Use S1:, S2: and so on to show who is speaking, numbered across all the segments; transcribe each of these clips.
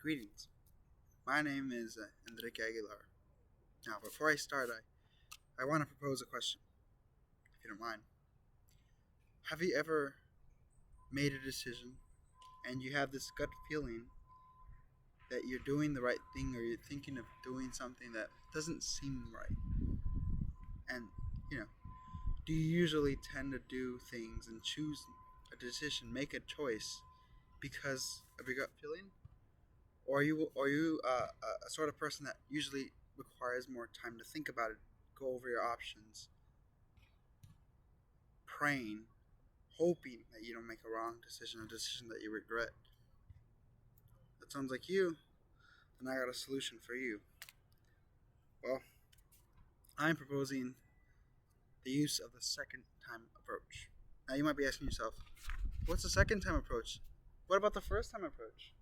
S1: Greetings. My name is Enrique Aguilar. Now, before I start, I want to propose a question, if you don't mind. Have you ever made a decision and you have this gut feeling that you're doing the right thing or you're thinking of doing something that doesn't seem right? And, you know, do you usually tend to do things and choose a decision, make a choice because of your gut feeling? Or are you a sort of person that usually requires more time to think about it, go over your options, praying, hoping that you don't make a wrong decision, a decision that you regret? That sounds like you, and I got a solution for you. Well, I'm proposing the use of the second time approach. Now, you might be asking yourself, what's the second time approach? What about the first time approach?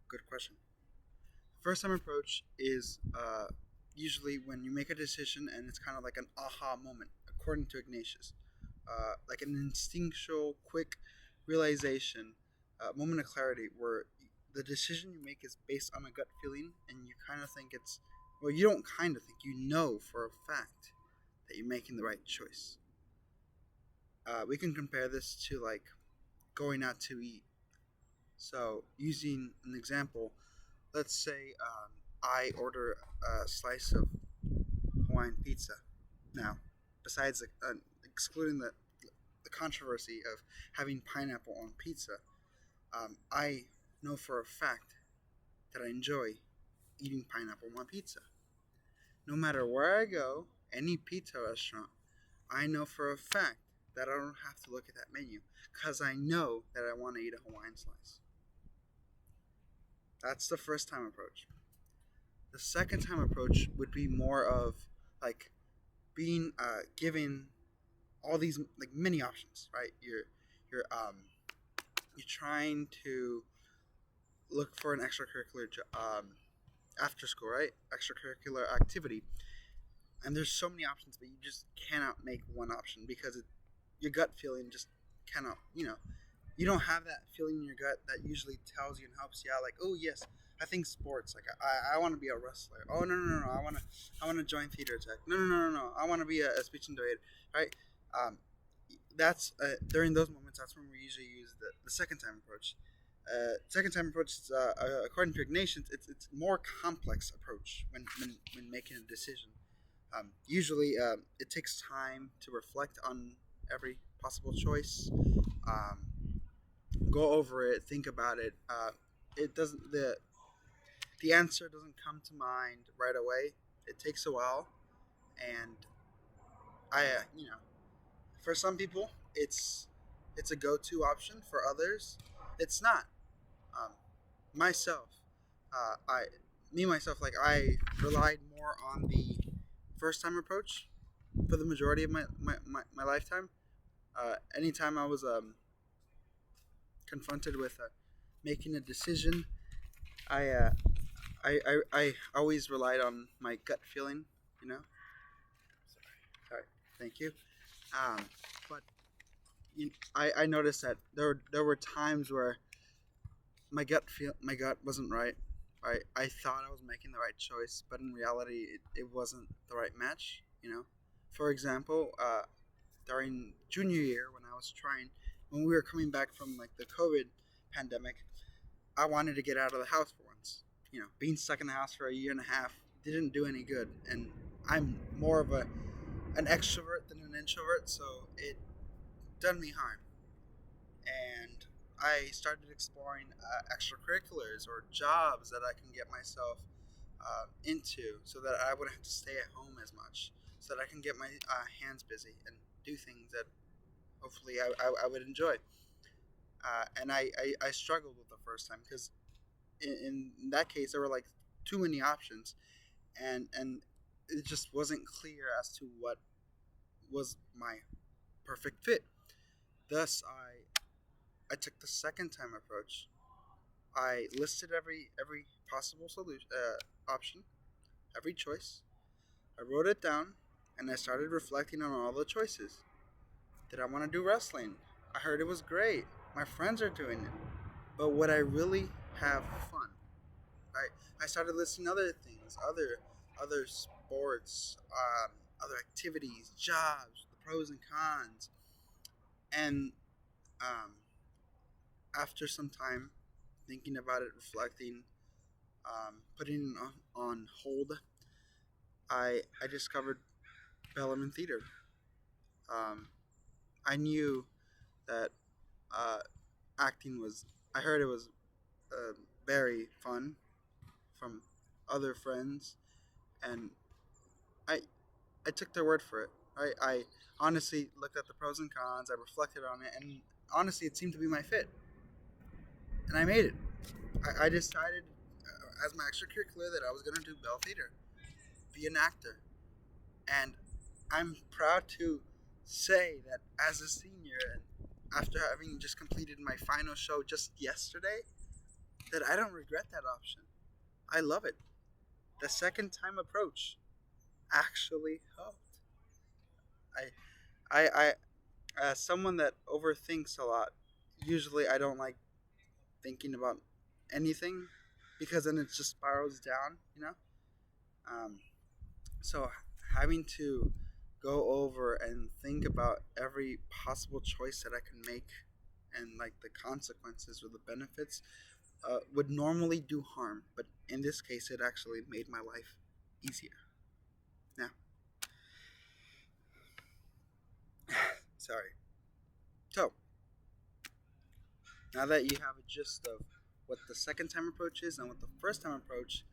S1: Good question. First time approach is usually when you make a decision and it's kind of like an aha moment, according to Ignatius. Like an instinctual, quick realization, moment of clarity where the decision you make is based on a gut feeling and you kind of think it's, well, you don't kind of think, you know for a fact that you're making the right choice. We can compare this to like going out to eat. So, using an example, let's say I order a slice of Hawaiian pizza. Now, besides excluding the controversy of having pineapple on pizza, I know for a fact that I enjoy eating pineapple on pizza. No matter where I go, any pizza restaurant, I know for a fact that I don't have to look at that menu because I know that I want to eat a Hawaiian slice. That's the first time approach. The second time approach would be more of like being given all these like many options, right? You're trying to look for an extracurricular after school, right? Extracurricular activity, and there's so many options, but you just cannot make one option because your gut feeling just cannot. You don't have that feeling in your gut that usually tells you and helps you out. Like, oh yes, I think sports. Like, I want to be a wrestler. Oh no, I want to join theater tech. No. I want to be a speech and debate. Right? That's during those moments. That's when we usually use the second time approach. Second time approach is, according to Ignatian, it's more complex approach when making a decision. Usually, it takes time to reflect on every possible choice. Go over it, think about it. It doesn't the answer doesn't come to mind right away. It takes a while, and for some people, it's a go-to option. For others, it's not. Um, myself, I me myself, like I relied more on the first time approach for the majority of my lifetime. Anytime I was confronted with making a decision, I, uh, I always relied on my gut feeling. You know. Sorry. Thank you. Um, but I noticed that there were times where my gut wasn't right. I thought I was making the right choice, but in reality, it wasn't the right match. For example, during junior year when we were coming back from like the COVID pandemic, I wanted to get out of the house for once. Being stuck in the house for a year and a half didn't do any good, and I'm more of an extrovert than an introvert, so it done me harm. And I started exploring extracurriculars or jobs that I can get myself into, so that I wouldn't have to stay at home as much, so that I can get my hands busy and do things that hopefully I would enjoy. And I struggled with the first time because in that case there were like too many options, and it just wasn't clear as to what was my perfect fit. Thus, I took the second time approach. I listed every possible solution option, every choice. I wrote it down, and I started reflecting on all the choices. Did I want to do wrestling? I heard it was great. My friends are doing it. But would I really have fun? I started listing other things, other sports, other activities, jobs, the pros and cons, and um, after some time thinking about it, reflecting, putting it on hold, I discovered Bellarmine Theater. Um, I knew that uh, acting was. I heard it was very fun from other friends, and I I took their word for it. I honestly looked at the pros and cons. I reflected on it, and honestly, it seemed to be my fit, and I made it. I decided as my extracurricular that I was gonna do Bell Theater, be an actor, and I'm proud to say that as a senior, and after having just completed my final show just yesterday, that I don't regret that option. I love it. The second time approach actually helped. I as someone that overthinks a lot, usually I don't like thinking about anything because then it just spirals down, you know. Um, so having to go over and think about every possible choice that I can make and like the consequences or the benefits would normally do harm, but in this case, it actually made my life easier. Now, sorry. So now that you have a gist of what the second time approach is and what the first time approach,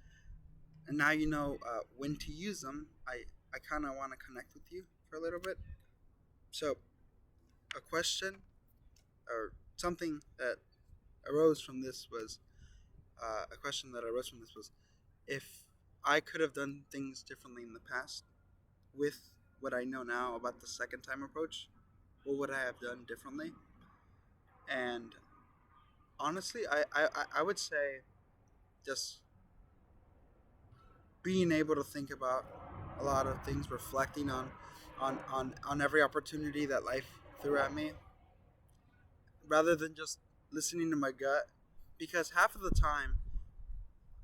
S1: and now you know when to use them, I kind of want to connect with you for a little bit. So, a question or something that arose from this was a question that arose from this was if I could have done things differently in the past with what I know now about the second time approach, what would I have done differently? And honestly, I would say just being able to think about a lot of things, reflecting on every opportunity that life threw at me, rather than just listening to my gut. Because half of the time,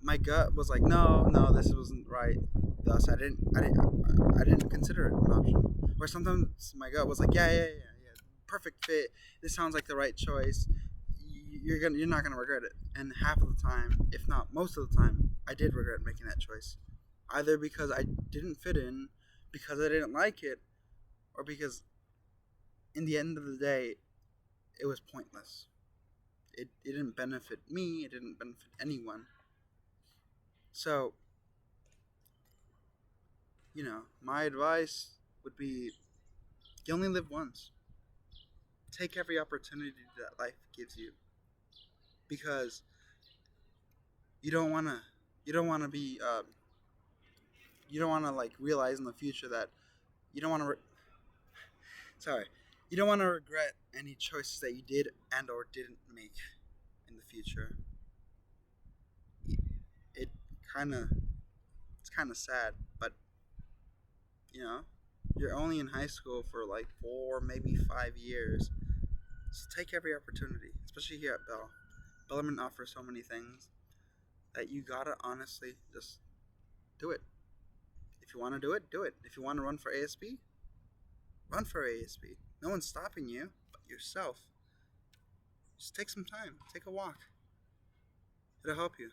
S1: my gut was like, no, no, this wasn't right. Thus, I didn't consider it an option. Or sometimes my gut was like, yeah, perfect fit. This sounds like the right choice. You're not gonna regret it. And half of the time, if not most of the time, I did regret making that choice, either because I didn't fit in, because I didn't like it, or because in the end of the day, it was pointless. It didn't benefit me. It didn't benefit anyone. So my advice would be you only live once. Take every opportunity that life gives you because you don't want to you don't want to be you don't want to like realize in the future that you don't want to sorry you don't want to regret any choices that you did and or didn't make in the future. It kind of it's kind of sad, but you know you're only in high school for like 4 maybe 5 years, so take every opportunity, especially here at Bellarmine offers so many things that you gotta honestly just do it. If you want to do it, do it. If you want to run for ASB, run for ASB. No one's stopping you but yourself. Just take some time, take a walk. It'll help you.